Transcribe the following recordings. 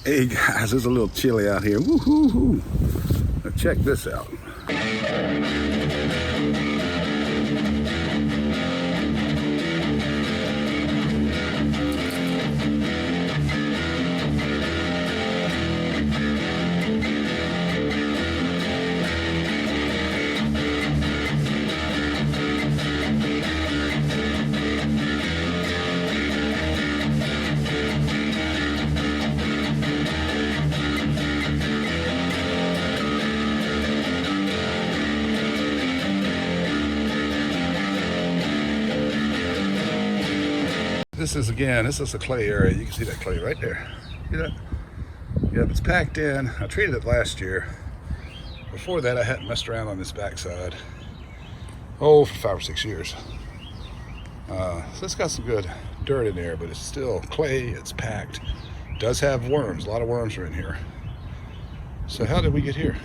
Hey guys, it's a little chilly out here. Woo-hoo-hoo. Now check this out. This is a clay area. You can see that clay right there. See that? Yep, it's packed in. I treated it last year. Before that, I hadn't messed around on this backside. For 5 or 6 years. So it's got some good dirt in there, but it's still clay. It's packed. It does have worms. A lot of worms are in here. So how did we get here?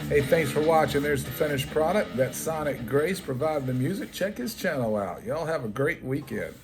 Hey, thanks for watching. There's the finished product. That's Sonic Grace providing the music. Check his channel out. Y'all have a great weekend.